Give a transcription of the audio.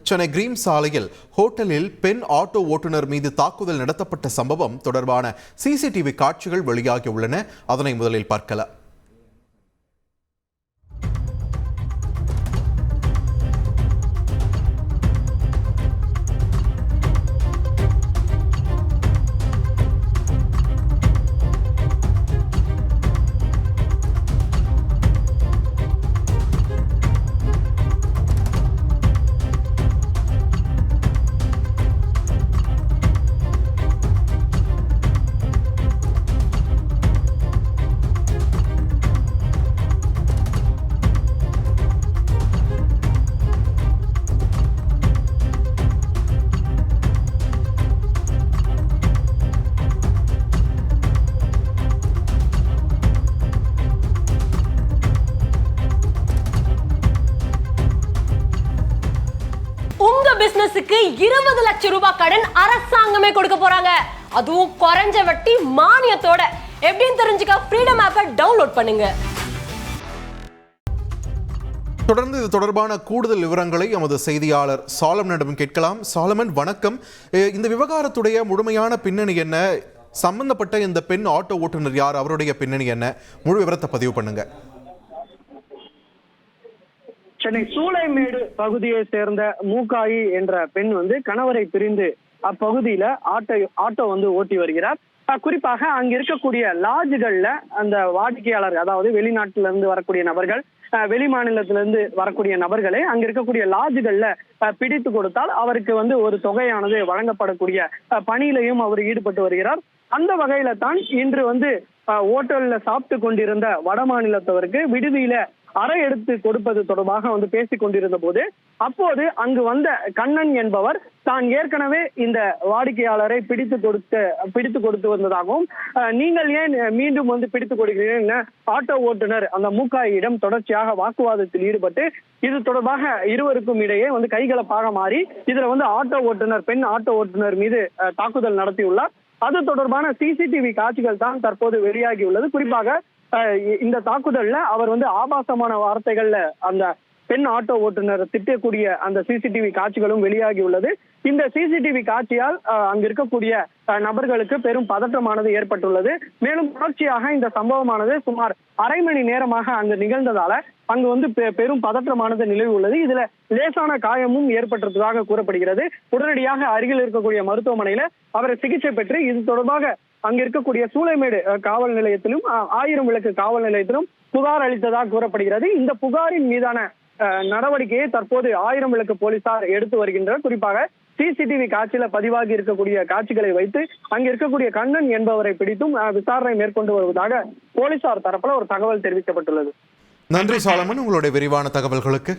Chennai cream சாலையில் ஹோட்டலில் பெண் ஆட்டோ ஓட்டுநர் மீது தாக்குதல் நடத்தப்பட்ட சம்பவம் தொடர்பான சிசிடிவி காட்சிகள் வெளியாகியுள்ளன. அதனை முதலில் பார்க்கலாம். பிசினஸுக்கு 20 லட்சம் ரூபாய் கடன் அரசாங்கமே கொடுக்க போறாங்க. அதுவும் குறைஞ்ச வட்டி மானியத்தோட. எப்படின்னு தெரிஞ்சுக்க ஃப்ரீடம் ஆப்பை டவுன்லோட் பண்ணுங்க. தொடர்ந்து இது தொடர்பான கூடுதல் விவரங்களை எமது செய்தியாளர் சாலமனிடம் கேட்கலாம். சாலமன், வணக்கம். இந்த விவகாரத்துடைய முழுமையான பின்னணி என்ன? சம்பந்தப்பட்ட இந்த பெண் ஆட்டோ ஓட்டுநர் யார்? அவருடைய பின்னணி என்ன? முழு விவரத்தை பதிவு பண்ணுங்க. சென்னை சூளைமேடு பகுதியை சேர்ந்த மூக்காயி என்ற பெண் கணவரை பிரிந்து அப்பகுதியில ஆட்டோ ஓட்டி வருகிறார். குறிப்பாக அங்க இருக்கக்கூடிய லாட்ஜுகள்ல அந்த வாடிக்கையாளர், அதாவது வெளிநாட்டில இருந்து வரக்கூடிய நபர்கள், வெளி மாநிலத்திலிருந்து வரக்கூடிய நபர்களை அங்க இருக்கக்கூடிய லாட்ஜுகள்ல பிடித்து கொடுத்தால் அவருக்கு ஒரு தொகையானது வழங்கப்படக்கூடிய பணியிலையும் அவர் ஈடுபட்டு வருகிறார். அந்த வகையில தான் இன்று ஓட்டல்ல சாப்பிட்டு கொண்டிருந்த வட மாநிலத்தவருக்கு விடுதியில அறை எடுத்து கொடுப்பது தொடர்பாக பேசிக் கொண்டிருந்த போது அப்போது அங்கு வந்த கண்ணன் என்பவர் தான் ஏற்கனவே இந்த வாடிக்கையாளரை பிடித்து கொடுத்து வந்ததாகவும், நீங்கள் ஏன் மீண்டும் பிடித்துக் கொடுக்கிறீங்க ஆட்டோ ஓட்டுநர் அந்த மூக்காயிடம் தொடர்ச்சியாக வாக்குவாதத்தில் ஈடுபட்டு இது தொடர்பாக இருவருக்கும் இடையே கைகலப்பாக மாறி இதுல ஆட்டோ ஓட்டுநர், பெண் ஆட்டோ ஓட்டுநர் மீது தாக்குதல் நடத்தியுள்ளார். அது தொடர்பான சிசிடிவி காட்சிகள் தான் தற்போது வெளியாகியுள்ளது. குறிப்பாக இந்த தாக்குதல்ல அவர் ஆபாசமான வார்த்தைகள்ல அந்த பெண் ஆட்டோ ஓட்டுநர் திட்டக்கூடிய அந்த சிசிடிவி காட்சிகளும் வெளியாகி உள்ளது. இந்த சிசிடிவி காட்சியால் அங்க இருக்கக்கூடிய நபர்களுக்கு பெரும் பதற்றமானது ஏற்பட்டுள்ளது. மேலும் தொடர்ச்சியாக இந்த சம்பவமானது சுமார் அரை மணி நேரமாக அங்கு நிகழ்ந்ததால அங்கு பெரும் பதற்றமானது நிலவி உள்ளது. இதுல லேசான காயமும் ஏற்பட்டதாக கூறப்படுகிறது. உடனடியாக அருகில் இருக்கக்கூடிய மருத்துவமனையில அவரை சிகிச்சை பெற்று இது தொடர்பாக அங்க இருக்கக்கூடிய சூளைமேடு காவல் நிலையத்திலும் 1000 விளக்கு காவல் நிலையத்திலும் புகார் அளித்ததாக கூறப்படுகிறது. இந்த புகாரின் மீதான நடவடிக்கையை தற்போது 1000 விளக்கு போலீசார் எடுத்து வருகின்றனர். குறிப்பாக சிசிடிவி காட்சியில பதிவாகி இருக்கக்கூடிய காட்சிகளை வைத்து அங்க இருக்கக்கூடிய கண்ணன் என்பவரை பிடித்தும் விசாரணை மேற்கொண்டு வருவதாக போலீசார் தரப்புல ஒரு தகவல் தெரிவிக்கப்பட்டுள்ளது. நன்றி சாலமன், உங்களுடைய விரிவான தகவல்களுக்கு.